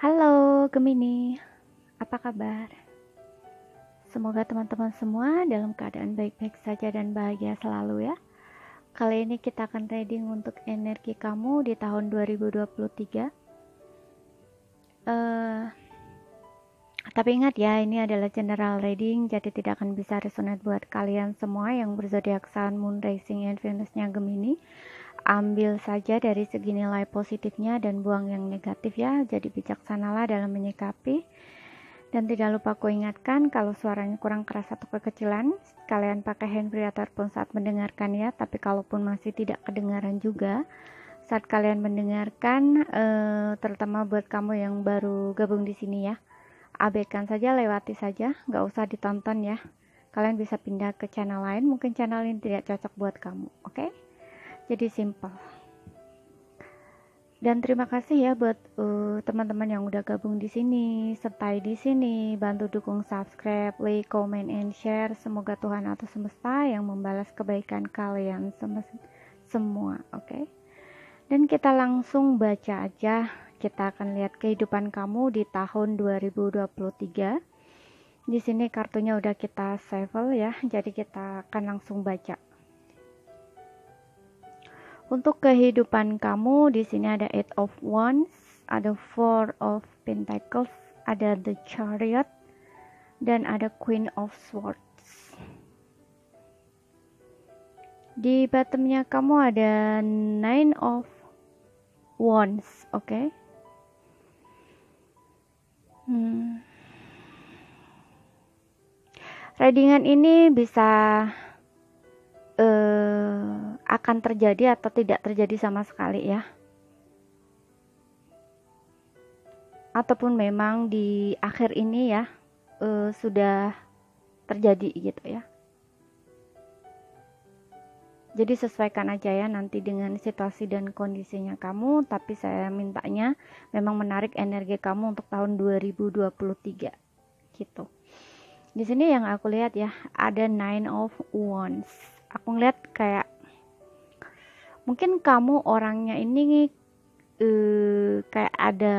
Halo Gemini, apa kabar? Semoga teman-teman semua dalam keadaan baik-baik saja dan bahagia selalu ya. Kali ini kita akan reading untuk energi kamu di tahun 2023. Tapi ingat ya, ini adalah general reading, jadi tidak akan bisa resonate buat kalian semua yang berzodiak Sun, Moon, Rising, and Venus-nya Gemini. Ambil saja dari segi nilai positifnya dan buang yang negatif ya. Jadi bijaksanalah dalam menyikapi. Dan tidak lupa aku ingatkan kalau suaranya kurang keras atau kekecilan, kalian pakai handfree ataupun saat mendengarkan ya. Tapi kalaupun masih tidak kedengaran juga saat kalian mendengarkan, terutama buat kamu yang baru gabung di sini ya, abaikan saja, lewati saja, nggak usah ditonton ya. Kalian bisa pindah ke channel lain, mungkin channel ini tidak cocok buat kamu, oke? Jadi simple. Dan terima kasih ya buat teman-teman yang udah gabung di sini, sertai di sini, bantu dukung subscribe, like, comment, and share. Semoga Tuhan atau semesta yang membalas kebaikan kalian semua, oke? Dan kita langsung baca aja. Kita akan lihat kehidupan kamu di tahun 2023. Di sini kartunya udah kita shuffle ya, jadi kita akan langsung baca. Untuk kehidupan kamu di sini ada Eight of Wands, ada Four of Pentacles, ada The Chariot, dan ada Queen of Swords. Di bottomnya kamu ada Nine of Wands, oke? Readingan ini bisa akan terjadi atau tidak terjadi sama sekali ya, ataupun memang di akhir ini ya sudah terjadi gitu ya. Jadi sesuaikan aja ya nanti dengan situasi dan kondisinya kamu, tapi saya mintanya memang menarik energi kamu untuk tahun 2023 gitu. Di sini yang aku lihat ya, ada Nine of Wands. Aku ngeliat kayak mungkin kamu orangnya ini kayak ada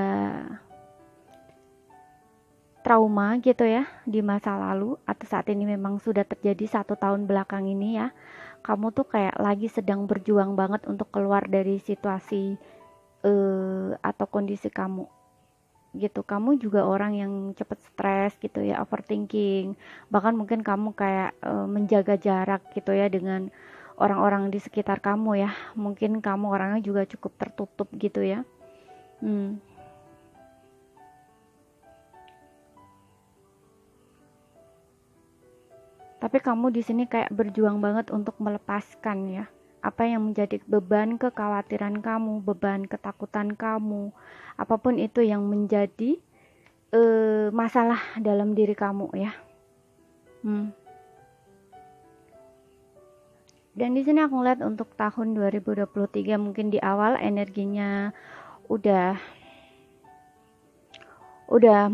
trauma gitu ya di masa lalu, atau saat ini memang sudah terjadi 1 tahun belakang ini ya. Kamu tuh kayak lagi sedang berjuang banget untuk keluar dari situasi atau kondisi kamu gitu. Kamu juga orang yang cepet stres gitu ya, overthinking, bahkan mungkin kamu kayak menjaga jarak gitu ya dengan orang-orang di sekitar kamu ya. Mungkin kamu orangnya juga cukup tertutup gitu ya. Tapi kamu di sini kayak berjuang banget untuk melepaskan ya apa yang menjadi beban kekhawatiran kamu, beban ketakutan kamu, apapun itu yang menjadi masalah dalam diri kamu ya. Dan di sini aku lihat untuk tahun 2023 mungkin di awal energinya udah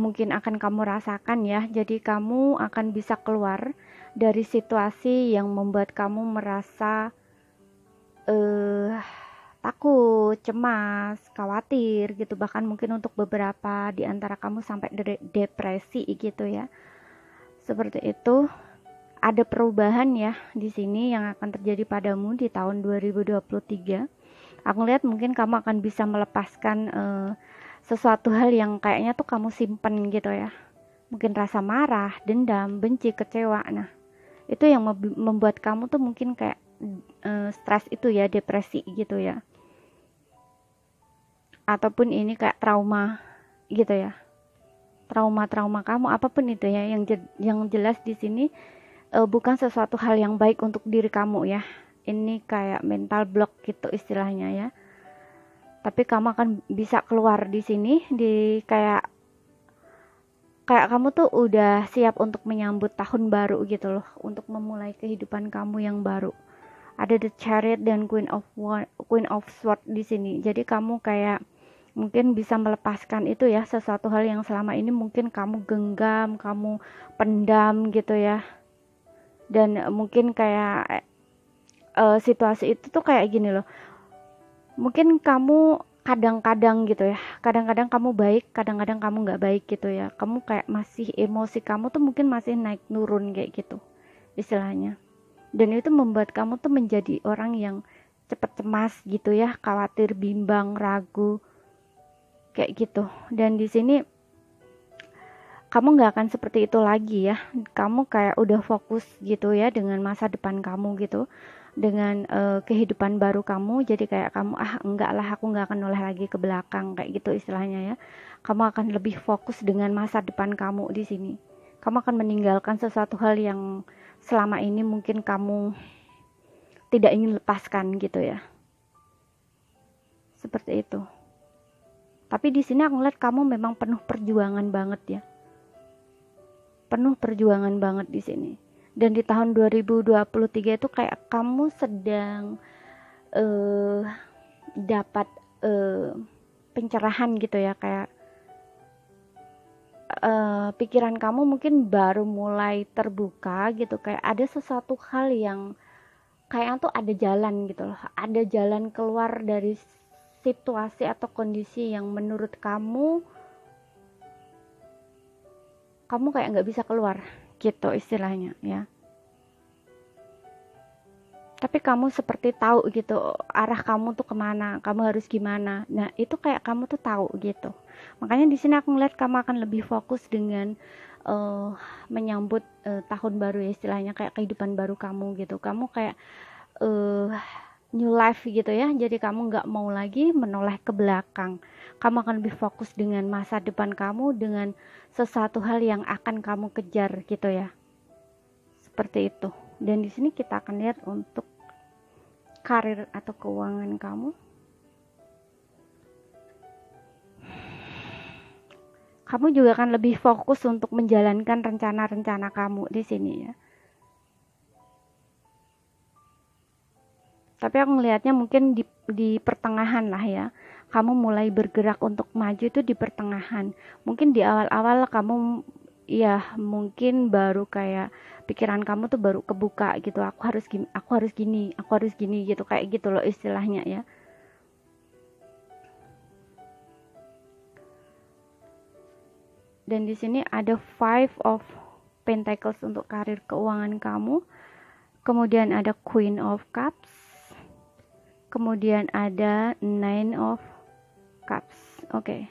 mungkin akan kamu rasakan ya. Jadi kamu akan bisa keluar dari situasi yang membuat kamu merasa takut, cemas, khawatir gitu. Bahkan mungkin untuk beberapa di antara kamu sampai depresi gitu ya. Seperti itu. Ada perubahan ya di sini yang akan terjadi padamu di tahun 2023. Aku lihat mungkin kamu akan bisa melepaskan sesuatu hal yang kayaknya tuh kamu simpen gitu ya. Mungkin rasa marah, dendam, benci, kecewa. Nah, itu yang membuat kamu tuh mungkin kayak stres itu ya, depresi gitu ya. Ataupun ini kayak trauma gitu ya. Trauma-trauma kamu apapun itu ya, yang jelas di sini bukan sesuatu hal yang baik untuk diri kamu ya. Ini kayak mental block gitu istilahnya ya. Tapi kamu akan bisa keluar di sini di kayak kamu tuh udah siap untuk menyambut tahun baru gitu loh, untuk memulai kehidupan kamu yang baru. Ada The Chariot dan Queen of Swords di sini. Jadi kamu kayak mungkin bisa melepaskan itu ya, sesuatu hal yang selama ini mungkin kamu genggam, kamu pendam gitu ya. Dan mungkin kayak situasi itu tuh kayak gini loh, mungkin kamu kadang-kadang gitu ya, kadang-kadang kamu baik, kadang-kadang kamu nggak baik gitu ya, kamu kayak masih emosi kamu tuh mungkin masih naik turun kayak gitu istilahnya, dan itu membuat kamu tuh menjadi orang yang cepet cemas gitu ya, khawatir, bimbang, ragu kayak gitu. Dan di sini kamu nggak akan seperti itu lagi ya, kamu kayak udah fokus gitu ya dengan masa depan kamu gitu, dengan kehidupan baru kamu. Jadi kayak kamu enggak lah, aku nggak akan noleh lagi ke belakang kayak gitu istilahnya ya. Kamu akan lebih fokus dengan masa depan kamu di sini. Kamu akan meninggalkan sesuatu hal yang selama ini mungkin kamu tidak ingin lepaskan gitu ya, seperti itu. Tapi di sini aku ngeliat kamu memang penuh perjuangan banget ya, penuh perjuangan banget di sini. Dan di tahun 2023 itu kayak kamu sedang dapat pencerahan gitu ya, kayak pikiran kamu mungkin baru mulai terbuka gitu, kayak ada sesuatu hal yang kayak tuh ada jalan gitu loh, ada jalan keluar dari situasi atau kondisi yang menurut kamu kayak nggak bisa keluar gitu istilahnya ya. Tapi kamu seperti tahu gitu arah kamu tuh kemana, kamu harus gimana. Nah itu kayak kamu tuh tahu gitu. Makanya di sini aku ngeliat kamu akan lebih fokus dengan menyambut tahun baru ya istilahnya, kayak kehidupan baru kamu gitu. Kamu kayak new life gitu ya. Jadi kamu nggak mau lagi menoleh ke belakang. Kamu akan lebih fokus dengan masa depan kamu, dengan sesuatu hal yang akan kamu kejar gitu ya. Seperti itu. Dan di sini kita akan lihat untuk karir atau keuangan kamu. Kamu juga akan lebih fokus untuk menjalankan rencana-rencana kamu di sini ya. Tapi aku ngelihatnya mungkin di pertengahan lah ya. Kamu mulai bergerak untuk maju itu di pertengahan. Mungkin di awal-awal kamu ya mungkin baru kayak pikiran kamu tuh baru kebuka gitu. Aku harus gini gitu, kayak gitu loh istilahnya ya. Dan di sini ada Five of Pentacles untuk karir keuangan kamu. Kemudian ada Queen of Cups. Kemudian ada Nine of Cups. Oke.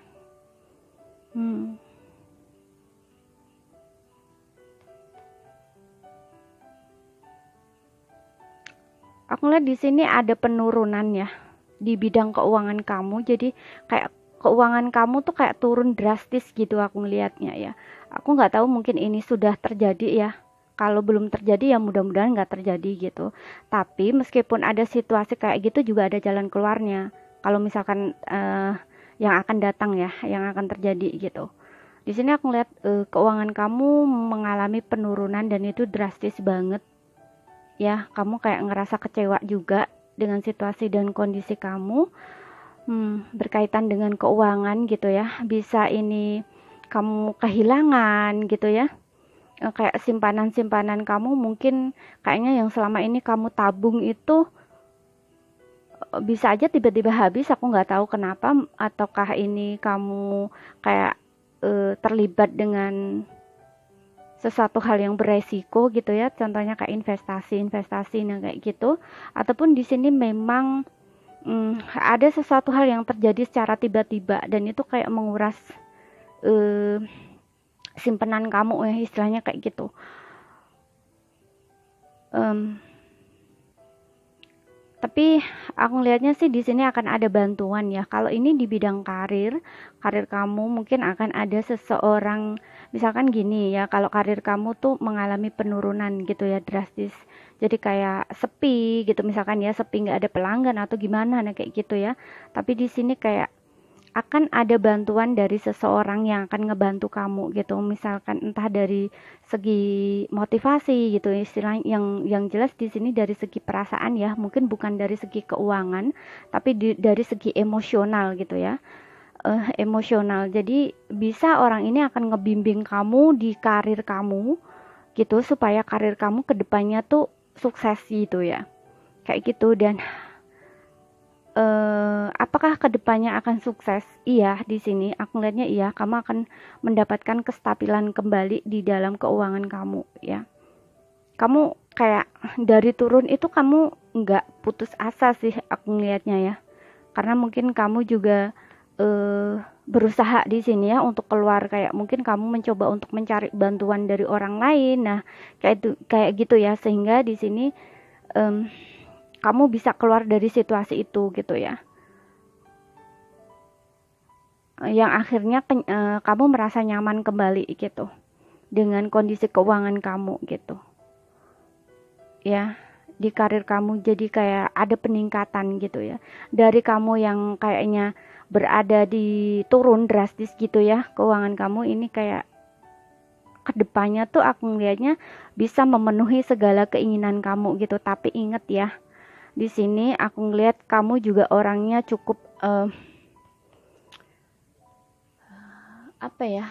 Aku lihat di sini ada penurunan ya di bidang keuangan kamu. Jadi kayak keuangan kamu tuh kayak turun drastis gitu aku ngelihatnya ya. Aku nggak tahu mungkin ini sudah terjadi ya. Kalau belum terjadi ya mudah-mudahan nggak terjadi gitu. Tapi meskipun ada situasi kayak gitu juga ada jalan keluarnya. Kalau misalkan yang akan datang ya, yang akan terjadi gitu. Di sini aku ngeliat keuangan kamu mengalami penurunan dan itu drastis banget. Ya, kamu kayak ngerasa kecewa juga dengan situasi dan kondisi kamu berkaitan dengan keuangan gitu ya. Bisa ini kamu kehilangan gitu ya, kayak simpanan-simpanan kamu mungkin kayaknya yang selama ini kamu tabung itu bisa aja tiba-tiba habis. Aku nggak tahu kenapa, ataukah ini kamu kayak terlibat dengan sesuatu hal yang beresiko gitu ya, contohnya kayak investasi nah kayak gitu, ataupun di sini memang ada sesuatu hal yang terjadi secara tiba-tiba dan itu kayak menguras simpanan kamu ya istilahnya kayak gitu. Tapi aku lihatnya sih di sini akan ada bantuan ya. Kalau ini di bidang karir kamu mungkin akan ada seseorang, misalkan gini ya, kalau karir kamu tuh mengalami penurunan gitu ya drastis. Jadi kayak sepi gitu misalkan ya, sepi nggak ada pelanggan atau gimana nah kayak gitu ya. Tapi di sini kayak akan ada bantuan dari seseorang yang akan ngebantu kamu gitu, misalkan entah dari segi motivasi gitu istilah, yang jelas di sini dari segi perasaan ya, mungkin bukan dari segi keuangan tapi dari segi emosional gitu ya, emosional. Jadi bisa orang ini akan ngebimbing kamu di karir kamu gitu supaya karir kamu kedepannya tuh sukses gitu ya, kayak gitu. Dan apa apakah kedepannya akan sukses? Iya, di sini aku lihatnya iya, kamu akan mendapatkan kestabilan kembali di dalam keuangan kamu ya. Kamu kayak dari turun itu kamu nggak putus asa sih aku ngelihatnya ya. Karena mungkin kamu juga berusaha di sini ya untuk keluar, kayak mungkin kamu mencoba untuk mencari bantuan dari orang lain. Nah, kayak gitu ya, sehingga di sini kamu bisa keluar dari situasi itu gitu ya. Yang akhirnya kamu merasa nyaman kembali gitu dengan kondisi keuangan kamu gitu. Ya, di karir kamu jadi kayak ada peningkatan gitu ya. Dari kamu yang kayaknya berada di turun drastis gitu ya, keuangan kamu ini kayak kedepannya tuh aku ngelihatnya bisa memenuhi segala keinginan kamu gitu. Tapi inget ya, di sini aku ngelihat kamu juga orangnya cukup apa ya,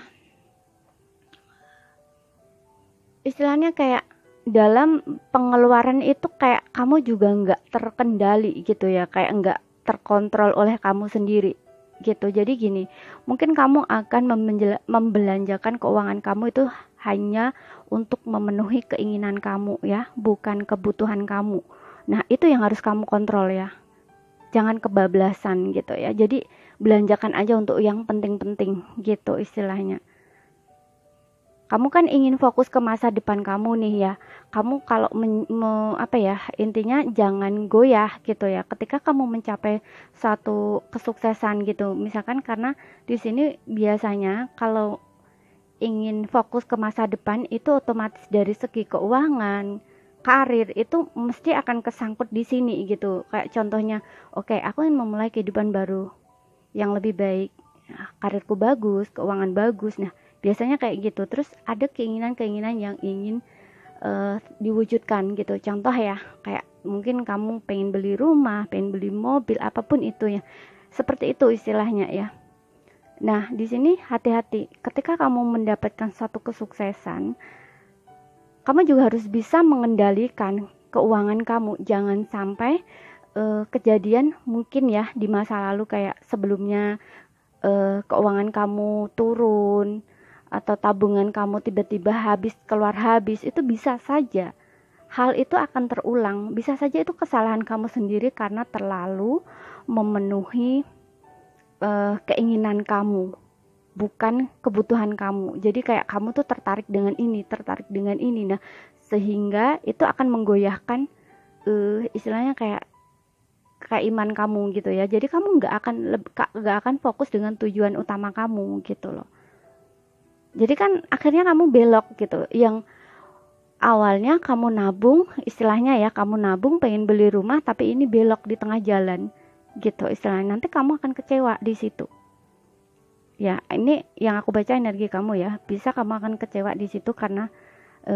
istilahnya kayak dalam pengeluaran itu kayak kamu juga nggak terkendali gitu ya, kayak nggak terkontrol oleh kamu sendiri gitu. Jadi gini, mungkin kamu akan membelanjakan keuangan kamu itu hanya untuk memenuhi keinginan kamu ya, bukan kebutuhan kamu. Nah, itu yang harus kamu kontrol ya. Jangan kebablasan gitu ya. Jadi belanjakan aja untuk yang penting-penting gitu istilahnya. Kamu kan ingin fokus ke masa depan kamu nih ya. Kamu kalau apa ya, intinya jangan goyah gitu ya. Ketika kamu mencapai satu kesuksesan gitu, misalkan, karena di sini biasanya kalau ingin fokus ke masa depan itu otomatis dari segi keuangan, karir itu mesti akan kesangkut di sini gitu. Kayak contohnya, oke, aku ingin memulai kehidupan baru yang lebih baik. Nah, karirku bagus, keuangan bagus. Nah, biasanya kayak gitu. Terus ada keinginan-keinginan yang ingin diwujudkan gitu. Contoh ya, kayak mungkin kamu pengen beli rumah, pengen beli mobil, apapun itu ya. Seperti itu istilahnya ya. Nah, di sini hati-hati. Ketika kamu mendapatkan satu kesuksesan, kamu juga harus bisa mengendalikan keuangan kamu. Jangan sampai kejadian mungkin ya di masa lalu kayak sebelumnya keuangan kamu turun atau tabungan kamu tiba-tiba habis, keluar habis, itu bisa saja hal itu akan terulang. Bisa saja itu kesalahan kamu sendiri karena terlalu memenuhi keinginan kamu, bukan kebutuhan kamu. Jadi kayak kamu tuh tertarik dengan ini, tertarik dengan ini. Nah, sehingga itu akan menggoyahkan istilahnya kayak iman kamu gitu ya. Jadi kamu nggak akan fokus dengan tujuan utama kamu gitu loh. Jadi kan akhirnya kamu belok gitu. Yang awalnya kamu nabung, istilahnya ya, kamu nabung pengen beli rumah, tapi ini belok di tengah jalan gitu istilahnya. Nanti kamu akan kecewa di situ. Ya, ini yang aku baca energi kamu ya. Bisa kamu akan kecewa di situ karena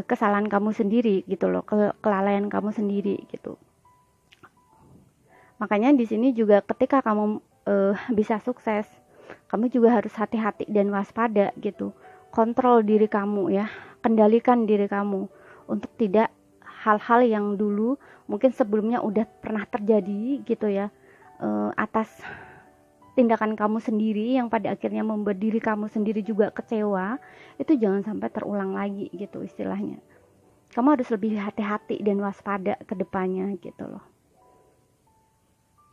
kesalahan kamu sendiri gitu loh, kelalaian kamu sendiri gitu. Makanya di sini juga ketika kamu bisa sukses, kamu juga harus hati-hati dan waspada gitu. Kontrol diri kamu ya, kendalikan diri kamu untuk tidak hal-hal yang dulu mungkin sebelumnya udah pernah terjadi gitu ya, atas tindakan kamu sendiri yang pada akhirnya membuat diri kamu sendiri juga kecewa, itu jangan sampai terulang lagi gitu istilahnya. Kamu harus lebih hati-hati dan waspada ke depannya gitu loh.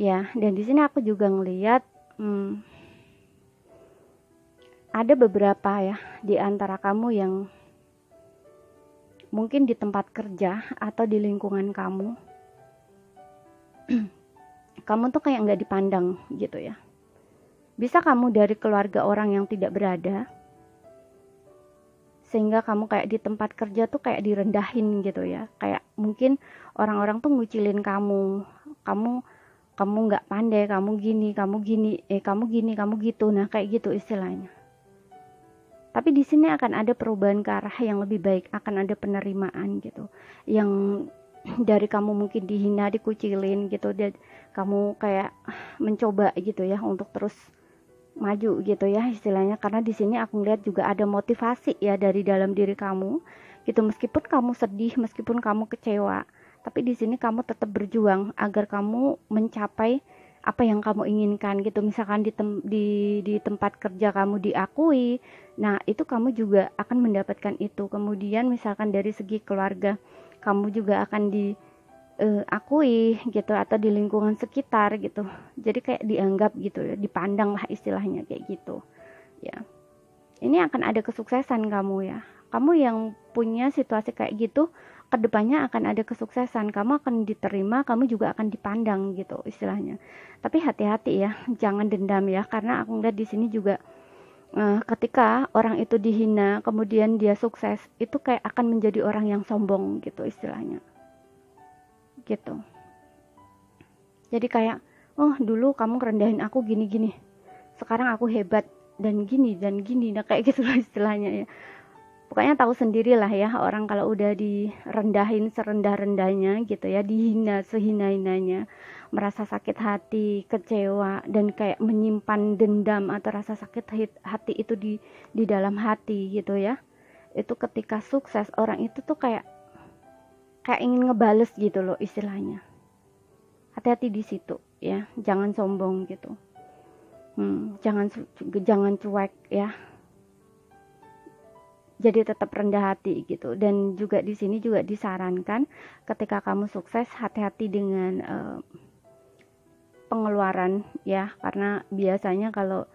Ya, dan di sini aku juga ngelihat ada beberapa ya di antara kamu yang mungkin di tempat kerja atau di lingkungan kamu, kamu tuh kayak nggak dipandang gitu ya. Bisa kamu dari keluarga orang yang tidak berada, sehingga kamu kayak di tempat kerja tuh kayak direndahin gitu ya. Kayak mungkin orang-orang tuh ngucilin kamu nggak pandai, kamu gini, kamu gitu. Nah, kayak gitu istilahnya. Tapi di sini akan ada perubahan ke arah yang lebih baik, akan ada penerimaan gitu. Yang dari kamu mungkin dihina, dikucilin gitu, dan kamu kayak mencoba gitu ya untuk terus maju gitu ya istilahnya. Karena di sini aku lihat juga ada motivasi ya dari dalam diri kamu gitu. Meskipun kamu sedih, meskipun kamu kecewa, tapi di sini kamu tetap berjuang agar kamu mencapai apa yang kamu inginkan gitu. Misalkan di tempat kerja kamu diakui, nah itu kamu juga akan mendapatkan itu. Kemudian misalkan dari segi keluarga, kamu juga akan diakui gitu, atau di lingkungan sekitar gitu. Jadi kayak dianggap gitu ya, dipandang lah istilahnya kayak gitu ya. Ini akan ada kesuksesan kamu ya. Kamu yang punya situasi kayak gitu, kedepannya akan ada kesuksesan. Kamu akan diterima, kamu juga akan dipandang gitu istilahnya. Tapi hati-hati ya, jangan dendam ya, karena aku ngeliat di sini juga ketika orang itu dihina, kemudian dia sukses, itu kayak akan menjadi orang yang sombong gitu istilahnya. Gitu. Jadi kayak, oh dulu kamu ngerendahin aku gini-gini, sekarang aku hebat dan gini dan gini, nah kayak gitu loh istilahnya ya. Pokoknya tahu sendirilah ya, orang kalau udah direndahin serendah-rendahnya gitu ya, dihina sehina-hinanya, merasa sakit hati, kecewa, dan kayak menyimpan dendam atau rasa sakit hati itu di dalam hati gitu ya. Itu ketika sukses, orang itu tuh kayak ingin ngebales gitu loh istilahnya. Hati-hati di situ ya, jangan sombong gitu. Jangan cuek ya. Jadi tetap rendah hati gitu. Dan juga di sini juga disarankan ketika kamu sukses, hati-hati dengan pengeluaran ya, karena biasanya kalau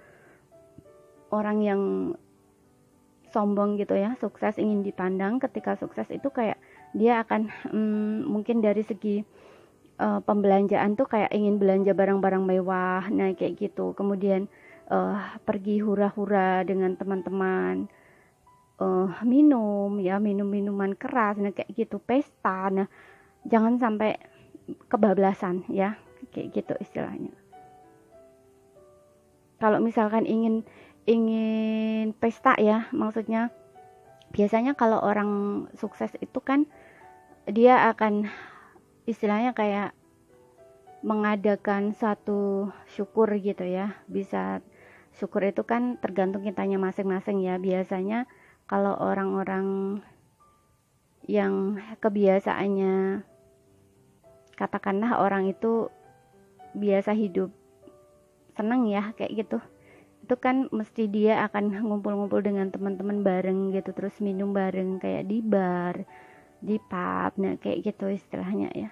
orang yang sombong gitu ya, sukses ingin dipandang, ketika sukses itu kayak dia akan mungkin dari segi pembelanjaan tuh kayak ingin belanja barang-barang mewah, nah kayak gitu. Kemudian pergi hura-hura dengan teman-teman, minum ya, minuman keras, nah kayak gitu, pesta. Nah jangan sampai kebablasan ya, kayak gitu istilahnya. Kalau misalkan ingin pesta ya, maksudnya biasanya kalau orang sukses itu kan dia akan istilahnya kayak mengadakan satu syukur gitu ya. Bisa syukur itu kan tergantung kitanya masing-masing ya. Biasanya kalau orang-orang yang kebiasaannya, katakanlah orang itu biasa hidup seneng ya kayak gitu, itu kan mesti dia akan ngumpul-ngumpul dengan teman-teman bareng gitu, terus minum bareng kayak di bar, di pub, nah kayak gitu istilahnya ya,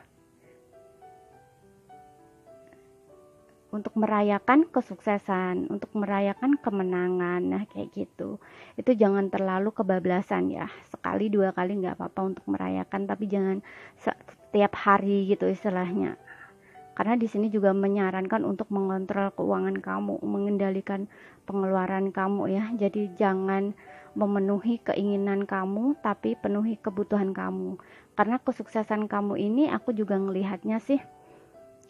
untuk merayakan kesuksesan, untuk merayakan kemenangan, nah kayak gitu. Itu jangan terlalu kebablasan ya, sekali dua kali nggak apa-apa untuk merayakan, tapi jangan setiap hari gitu istilahnya. Karena di sini juga menyarankan untuk mengontrol keuangan kamu, mengendalikan pengeluaran kamu ya. Jadi jangan memenuhi keinginan kamu, tapi penuhi kebutuhan kamu. Karena kesuksesan kamu ini aku juga ngelihatnya sih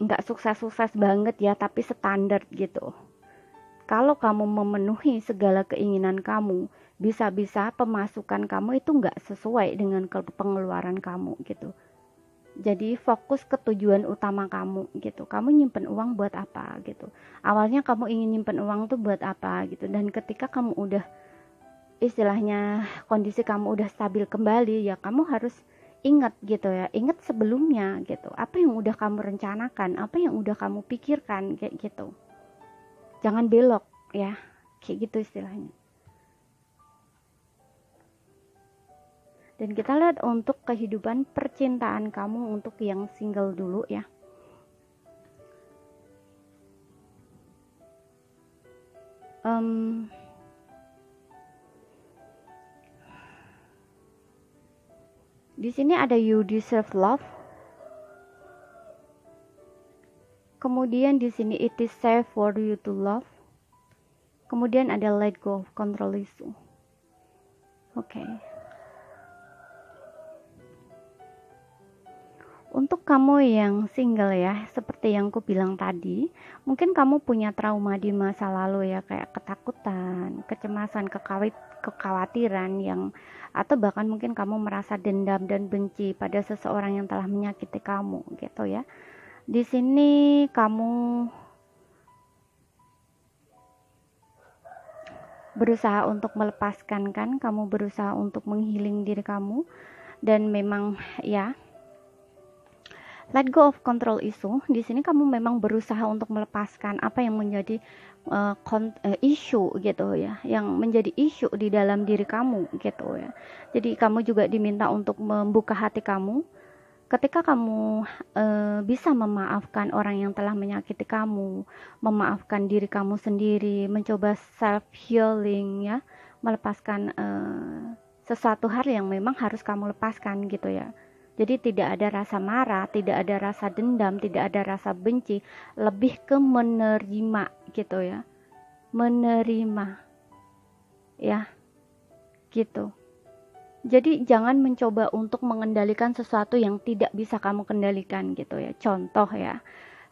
nggak sukses-sukses banget ya, tapi standar gitu. Kalau kamu memenuhi segala keinginan kamu, bisa-bisa pemasukan kamu itu nggak sesuai dengan pengeluaran kamu gitu. Jadi fokus ke tujuan utama kamu gitu. Kamu nyimpen uang buat apa gitu. Awalnya kamu ingin nyimpen uang tuh buat apa gitu. Dan ketika kamu udah istilahnya kondisi kamu udah stabil kembali ya, kamu harus ingat gitu ya. Ingat sebelumnya gitu. Apa yang udah kamu rencanakan, apa yang udah kamu pikirkan kayak gitu. Jangan belok ya. Kayak gitu istilahnya. Dan kita lihat untuk kehidupan percintaan kamu untuk yang single dulu ya. Di sini ada you deserve love. Kemudian di sini it is safe for you to love. Kemudian ada let go of control issue. Oke. Untuk kamu yang single ya, seperti yang aku bilang tadi, mungkin kamu punya trauma di masa lalu ya, kayak ketakutan, kecemasan, kekhawatiran yang, atau bahkan mungkin kamu merasa dendam dan benci pada seseorang yang telah menyakiti kamu gitu ya. Di sini kamu berusaha untuk melepaskan kan, kamu berusaha untuk menghealing diri kamu, dan memang ya let go of control issue. Di sini kamu memang berusaha untuk melepaskan apa yang menjadi isu gitu ya, yang menjadi isu di dalam diri kamu gitu ya. Jadi kamu juga diminta untuk membuka hati kamu. Ketika kamu bisa memaafkan orang yang telah menyakiti kamu, memaafkan diri kamu sendiri, mencoba self healing ya, melepaskan sesuatu hal yang memang harus kamu lepaskan gitu ya. Jadi tidak ada rasa marah, tidak ada rasa dendam, tidak ada rasa benci, lebih ke menerima gitu ya. Menerima ya, gitu. Jadi jangan mencoba untuk mengendalikan sesuatu yang tidak bisa kamu kendalikan gitu ya. Contoh ya,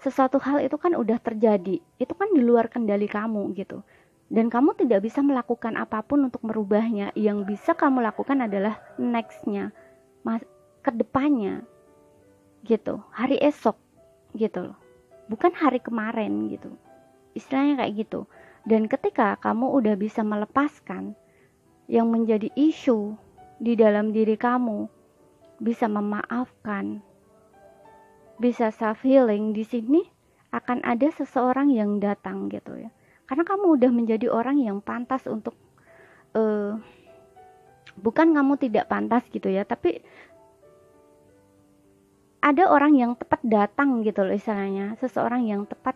sesuatu hal itu kan udah terjadi, itu kan di luar kendali kamu gitu. Dan kamu tidak bisa melakukan apapun untuk merubahnya. Yang bisa kamu lakukan adalah next-nya, ke depannya gitu, hari esok gitu loh, bukan hari kemarin gitu, istilahnya kayak gitu. Dan ketika kamu udah bisa melepaskan yang menjadi isu di dalam diri kamu, bisa memaafkan, bisa self healing, di sini akan ada seseorang yang datang gitu ya, karena kamu udah menjadi orang yang pantas untuk bukan kamu tidak pantas gitu ya, tapi ada orang yang tepat datang gitu loh istilahnya, seseorang yang tepat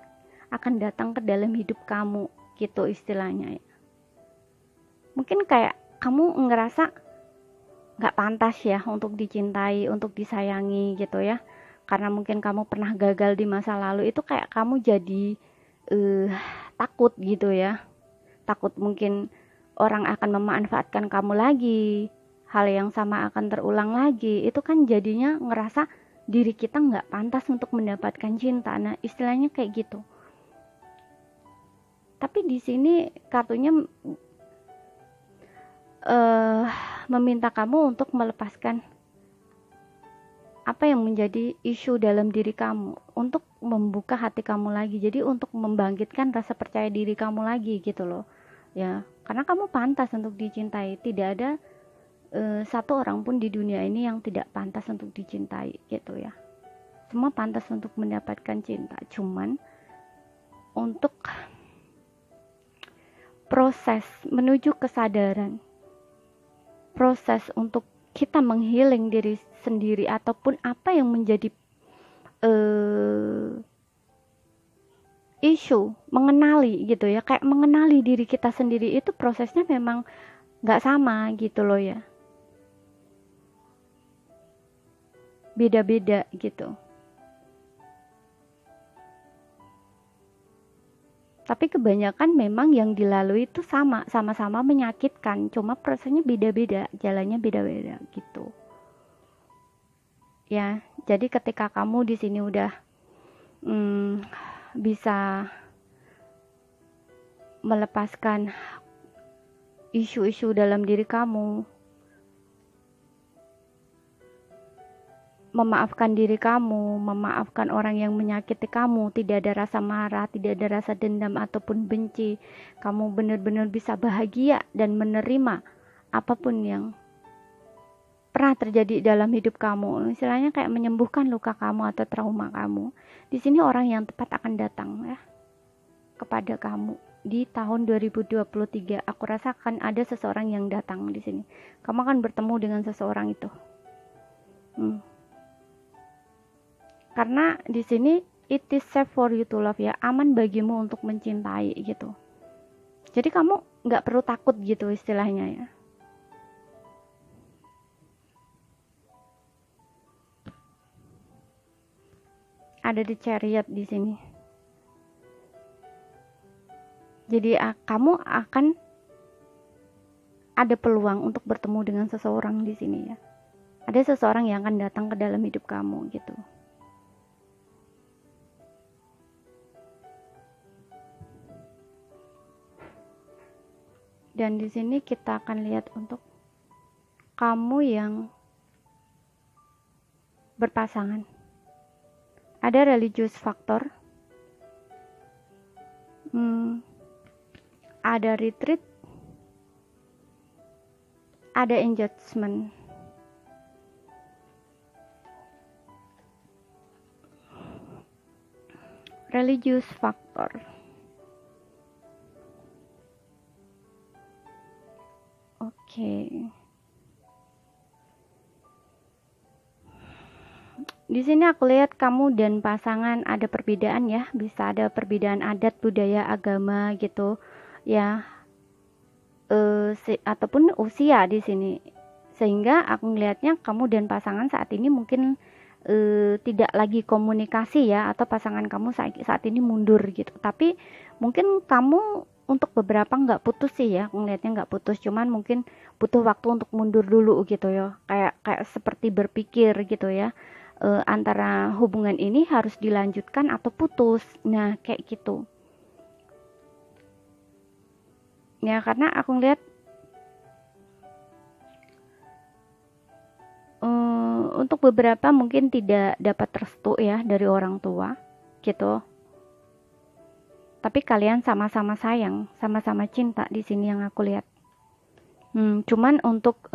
akan datang ke dalam hidup kamu gitu istilahnya ya. Mungkin kayak kamu ngerasa gak pantas ya untuk dicintai, untuk disayangi gitu ya, karena mungkin kamu pernah gagal di masa lalu, itu kayak kamu jadi takut gitu ya, takut mungkin orang akan memanfaatkan kamu lagi, hal yang sama akan terulang lagi. Itu kan jadinya ngerasa diri kita nggak pantas untuk mendapatkan cinta. Nah, istilahnya kayak gitu. Tapi di sini kartunya meminta kamu untuk melepaskan apa yang menjadi isu dalam diri kamu, untuk membuka hati kamu lagi. Jadi untuk membangkitkan rasa percaya diri kamu lagi gitu loh. Ya, karena kamu pantas untuk dicintai. Tidak ada satu orang pun di dunia ini yang tidak pantas untuk dicintai gitu ya. Semua pantas untuk mendapatkan cinta, cuman untuk proses menuju kesadaran, proses untuk kita menghealing diri sendiri ataupun apa yang menjadi isu, mengenali gitu ya, kayak mengenali diri kita sendiri, itu prosesnya memang nggak sama gitu loh ya, beda-beda gitu. Tapi kebanyakan memang yang dilalui itu sama-sama menyakitkan, cuma prosesnya beda-beda, jalannya beda-beda gitu. Ya, jadi ketika kamu di sini udah bisa melepaskan isu-isu dalam diri kamu, memaafkan diri kamu, memaafkan orang yang menyakiti kamu, tidak ada rasa marah, tidak ada rasa dendam ataupun benci, kamu benar-benar bisa bahagia dan menerima apapun yang pernah terjadi dalam hidup kamu, istilahnya kayak menyembuhkan luka kamu atau trauma kamu. Di sini orang yang tepat akan datang ya kepada kamu di tahun 2023. Aku rasa akan ada seseorang yang datang di sini. Kamu akan bertemu dengan seseorang itu. Karena di sini it is safe for you to love ya, aman bagimu untuk mencintai gitu. Jadi kamu nggak perlu takut gitu istilahnya ya. Ada di Chariot di sini. Jadi kamu akan ada peluang untuk bertemu dengan seseorang di sini ya. Ada seseorang yang akan datang ke dalam hidup kamu gitu. Dan di sini kita akan lihat untuk kamu yang berpasangan. Ada religious factor. Ada retreat. Ada engagement. religious factor. Oke. Di sini aku lihat kamu dan pasangan ada perbedaan ya, bisa ada perbedaan adat, budaya, agama gitu ya, ataupun usia di sini. Sehingga aku ngelihatnya kamu dan pasangan saat ini mungkin tidak lagi komunikasi ya, atau pasangan kamu saat ini mundur gitu. Tapi mungkin kamu untuk beberapa nggak putus sih ya, aku ngelihatnya nggak putus, cuman mungkin butuh waktu untuk mundur dulu gitu ya, kayak seperti berpikir gitu ya, antara hubungan ini harus dilanjutkan atau putus. Nah kayak gitu ya, karena aku ngeliat untuk beberapa mungkin tidak dapat restu ya dari orang tua gitu, tapi kalian sama-sama sayang, sama-sama cinta di sini yang aku lihat. Cuman untuk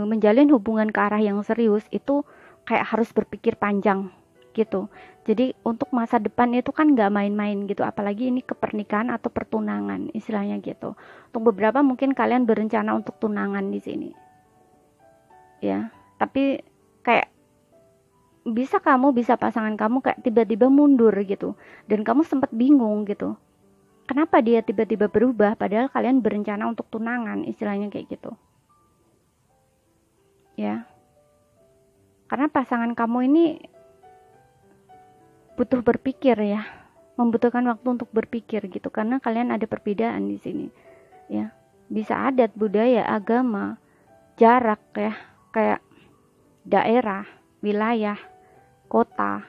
menjalin hubungan ke arah yang serius itu kayak harus berpikir panjang gitu. Jadi untuk masa depan itu kan nggak main-main gitu, apalagi ini kepernikahan atau pertunangan istilahnya gitu. Untuk beberapa mungkin kalian berencana untuk tunangan di sini ya, tapi kayak bisa pasangan kamu kayak tiba-tiba mundur gitu, dan kamu sempat bingung gitu, kenapa dia tiba-tiba berubah padahal kalian berencana untuk tunangan istilahnya kayak gitu ya. Karena pasangan kamu ini butuh berpikir ya, membutuhkan waktu untuk berpikir gitu, karena kalian ada perbedaan di sini ya, bisa adat, budaya, agama, jarak ya, kayak daerah, wilayah, kota,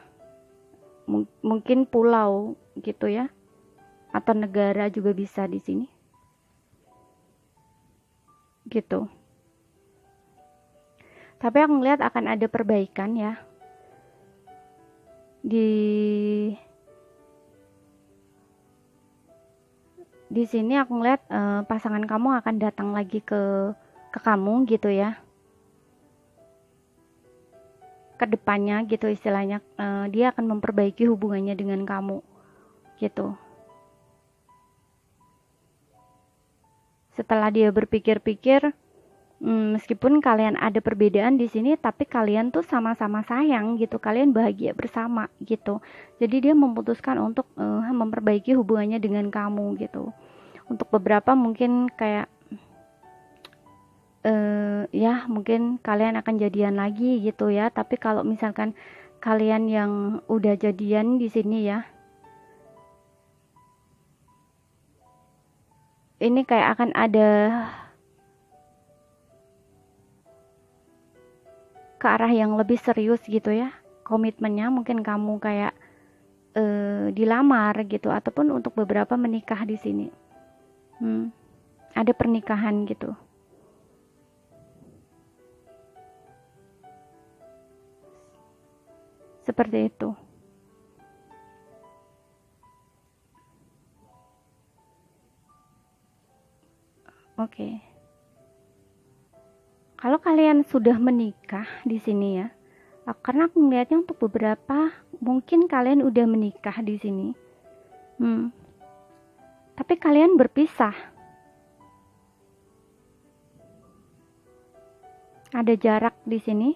mungkin pulau gitu ya, atau negara juga bisa di sini gitu. Tapi aku ngeliat akan ada perbaikan ya di sini. Aku ngeliat pasangan kamu akan datang lagi ke kamu gitu ya, ke depannya gitu istilahnya. Dia akan memperbaiki hubungannya dengan kamu gitu. Setelah dia berpikir-pikir, meskipun kalian ada perbedaan di sini, tapi kalian tuh sama-sama sayang gitu, kalian bahagia bersama gitu. Jadi dia memutuskan untuk memperbaiki hubungannya dengan kamu gitu. Untuk beberapa mungkin kayak ya mungkin kalian akan jadian lagi gitu ya. Tapi kalau misalkan kalian yang udah jadian di sini ya, ini kayak akan ada ke arah yang lebih serius gitu ya, komitmennya. Mungkin kamu kayak dilamar gitu, ataupun untuk beberapa menikah di sini. Ada pernikahan gitu. Seperti itu. Oke. Kalau kalian sudah menikah di sini ya, karena aku melihatnya untuk beberapa mungkin kalian udah menikah di sini. Tapi kalian berpisah. Ada jarak di sini.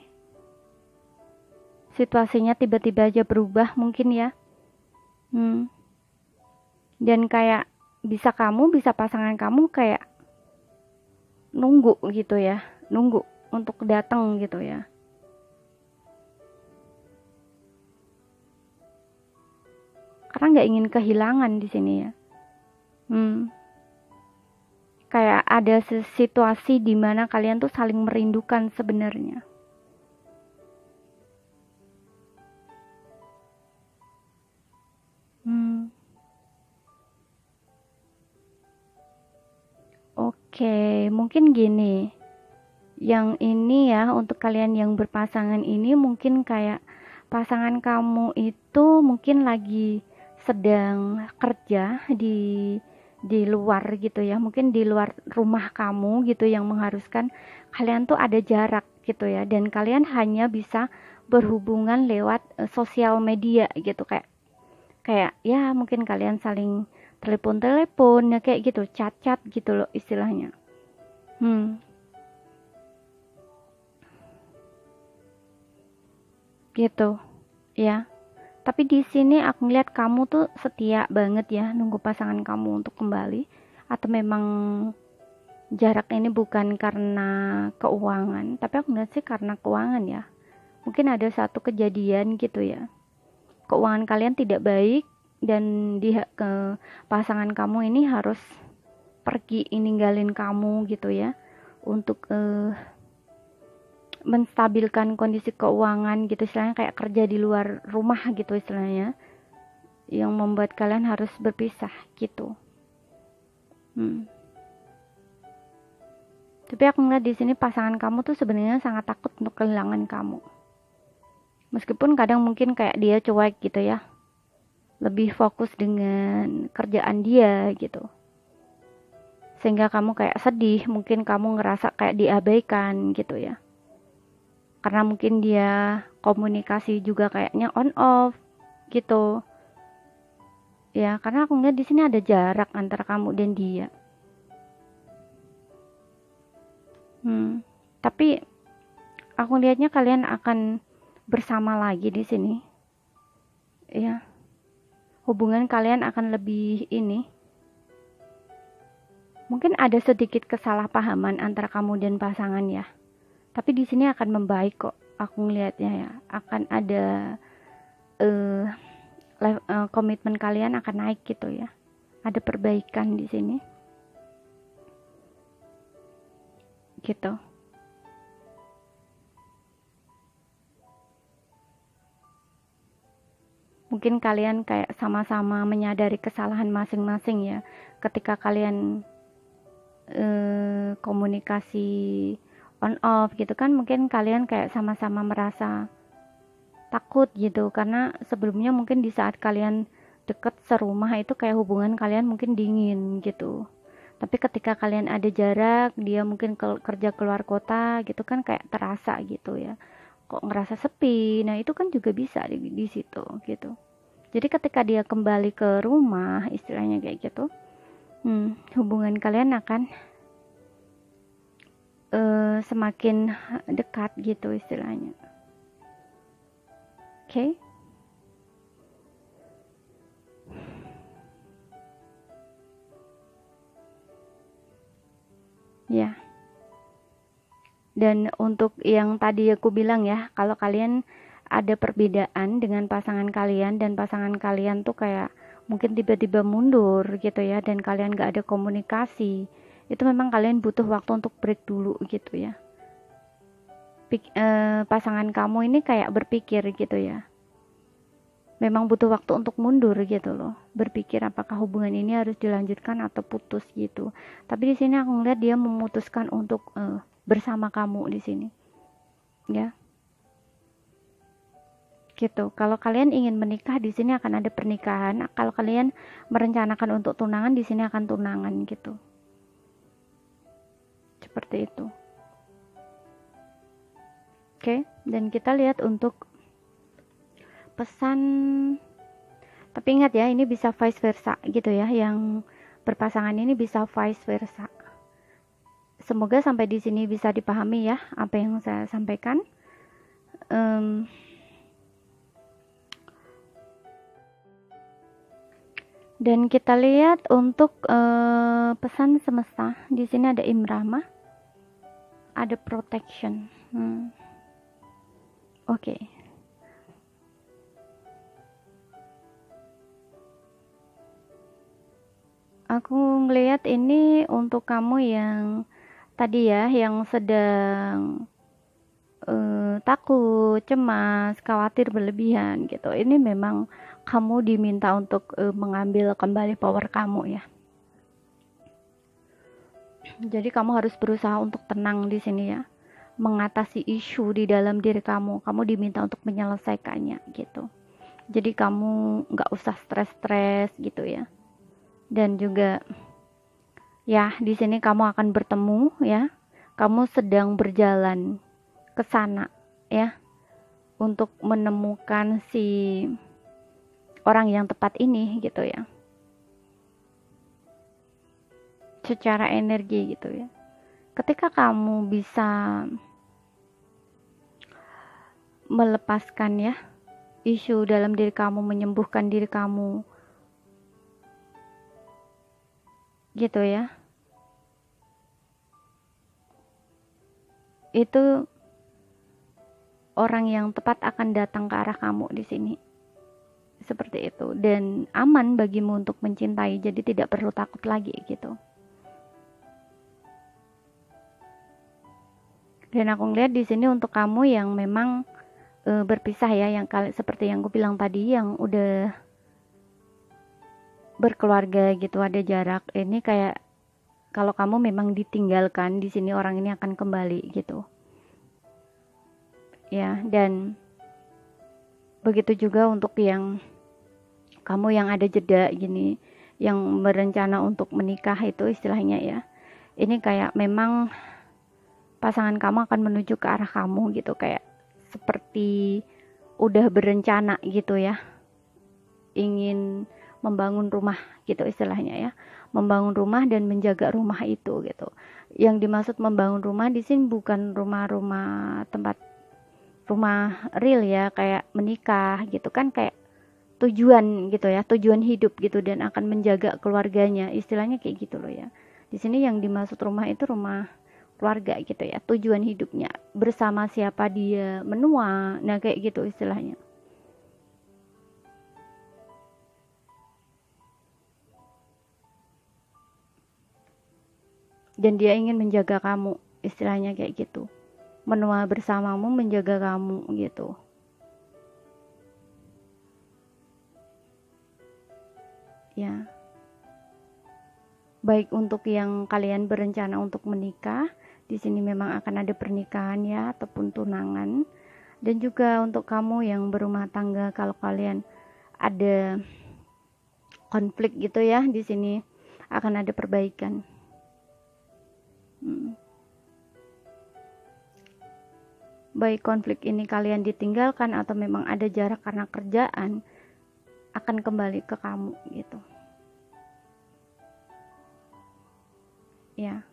Situasinya tiba-tiba aja berubah mungkin ya. Dan kayak bisa pasangan kamu kayak nunggu gitu ya, nunggu untuk datang gitu ya. Karena nggak ingin kehilangan di sini ya. Kayak ada situasi di mana kalian tuh saling merindukan sebenarnya. Oke, mungkin gini. Yang ini ya, untuk kalian yang berpasangan ini mungkin kayak pasangan kamu itu mungkin lagi sedang kerja di luar gitu ya, mungkin di luar rumah kamu gitu, yang mengharuskan kalian tuh ada jarak gitu ya, dan kalian hanya bisa berhubungan lewat sosial media gitu, kayak kayak ya mungkin kalian saling telepon ya kayak gitu, chat gitu loh istilahnya. Gitu ya. Tapi di sini aku ngeliat kamu tuh setia banget ya nunggu pasangan kamu untuk kembali, atau memang jarak ini bukan karena keuangan, tapi aku ngeliat sih karena keuangan ya. Mungkin ada satu kejadian gitu ya, keuangan kalian tidak baik dan ke pasangan kamu ini harus pergi ninggalin kamu gitu ya, untuk menstabilkan kondisi keuangan gitu, istilahnya kayak kerja di luar rumah gitu istilahnya, yang membuat kalian harus berpisah gitu. Tapi aku ngeliat di sini pasangan kamu tuh sebenarnya sangat takut untuk kehilangan kamu. Meskipun kadang mungkin kayak dia cuek gitu ya, lebih fokus dengan kerjaan dia gitu, sehingga kamu kayak sedih, mungkin kamu ngerasa kayak diabaikan gitu ya, karena mungkin dia komunikasi juga kayaknya on off gitu ya, karena aku ngeliat di sini ada jarak antara kamu dan dia. Tapi aku lihatnya kalian akan bersama lagi di sini ya, hubungan kalian akan lebih ini, mungkin ada sedikit kesalahpahaman antara kamu dan pasangan ya, tapi di sini akan membaik kok, aku ngelihatnya ya, akan ada komitmen kalian akan naik gitu ya, ada perbaikan di sini gitu. Mungkin kalian kayak sama-sama menyadari kesalahan masing-masing ya, ketika kalian komunikasi on off gitu kan, mungkin kalian kayak sama-sama merasa takut gitu, karena sebelumnya mungkin di saat kalian deket serumah itu kayak hubungan kalian mungkin dingin gitu, tapi ketika kalian ada jarak, dia mungkin kerja keluar kota gitu kan, kayak terasa gitu ya, kok ngerasa sepi. Nah itu kan juga bisa di situ gitu. Jadi ketika dia kembali ke rumah istilahnya kayak gitu, hubungan kalian akan semakin dekat gitu istilahnya. Oke? Ya. Dan untuk yang tadi aku bilang ya, kalau kalian ada perbedaan dengan pasangan kalian dan pasangan kalian tuh kayak mungkin tiba-tiba mundur gitu ya, dan kalian gak ada komunikasi, itu memang kalian butuh waktu untuk break dulu gitu ya. Pasangan kamu ini kayak berpikir gitu ya, memang butuh waktu untuk mundur gitu loh, berpikir apakah hubungan ini harus dilanjutkan atau putus gitu. Tapi di sini aku ngeliat dia memutuskan untuk bersama kamu di sini ya gitu. Kalau kalian ingin menikah, di sini akan ada pernikahan. Kalau kalian merencanakan untuk tunangan, di sini akan tunangan gitu, seperti itu. Oke, dan kita lihat untuk pesan. Tapi ingat ya, ini bisa vice versa gitu ya, yang berpasangan ini bisa vice versa. Semoga sampai di sini bisa dipahami ya apa yang saya sampaikan. Dan kita lihat untuk pesan semesta. Di sini ada imrama, ada protection. Oke. Aku ngelihat ini untuk kamu yang tadi ya, yang sedang takut, cemas, khawatir berlebihan gitu. Ini memang kamu diminta untuk mengambil kembali power kamu ya. Jadi kamu harus berusaha untuk tenang di sini ya, mengatasi isu di dalam diri kamu. Kamu diminta untuk menyelesaikannya gitu. Jadi kamu nggak usah stres-stres gitu ya. Dan juga ya di sini kamu akan bertemu ya. Kamu sedang berjalan ke sana ya, untuk menemukan si orang yang tepat ini gitu ya, secara energi gitu ya. Ketika kamu bisa melepaskan ya isu dalam diri kamu, menyembuhkan diri kamu gitu ya, itu orang yang tepat akan datang ke arah kamu di sini. Seperti itu, dan aman bagimu untuk mencintai, jadi tidak perlu takut lagi gitu. Dan aku ngeliat di sini untuk kamu yang memang berpisah ya, yang seperti yang aku bilang tadi, yang udah berkeluarga gitu, ada jarak. Ini kayak kalau kamu memang ditinggalkan, di sini orang ini akan kembali gitu. Ya, dan begitu juga untuk yang kamu yang ada jeda gini, yang berencana untuk menikah itu istilahnya ya. Ini kayak memang pasangan kamu akan menuju ke arah kamu gitu, kayak seperti udah berencana gitu ya, ingin membangun rumah gitu istilahnya ya, membangun rumah dan menjaga rumah itu gitu. Yang dimaksud membangun rumah di sini bukan rumah-rumah tempat rumah real ya, kayak menikah gitu kan, kayak tujuan gitu ya, tujuan hidup gitu, dan akan menjaga keluarganya, istilahnya kayak gitu loh ya. Di sini yang dimaksud rumah itu rumah keluarga gitu ya, tujuan hidupnya bersama siapa dia menua, nah kayak gitu istilahnya. Dan dia ingin menjaga kamu, istilahnya kayak gitu, menua bersamamu, menjaga kamu gitu ya. Baik untuk yang kalian berencana untuk menikah, di sini memang akan ada pernikahan ya, ataupun tunangan. Dan juga untuk kamu yang berumah tangga, kalau kalian ada konflik gitu ya, di sini akan ada perbaikan. Baik konflik ini kalian ditinggalkan atau memang ada jarak karena kerjaan, akan kembali ke kamu gitu ya.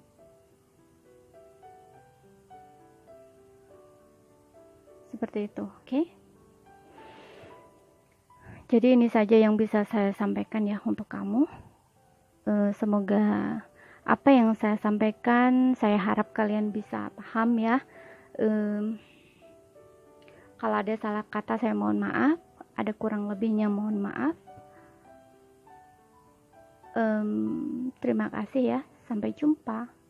Seperti itu, oke? Jadi ini saja yang bisa saya sampaikan ya untuk kamu. Semoga apa yang saya sampaikan, saya harap kalian bisa paham ya. Kalau ada salah kata saya mohon maaf, ada kurang lebihnya mohon maaf. Terima kasih ya, sampai jumpa.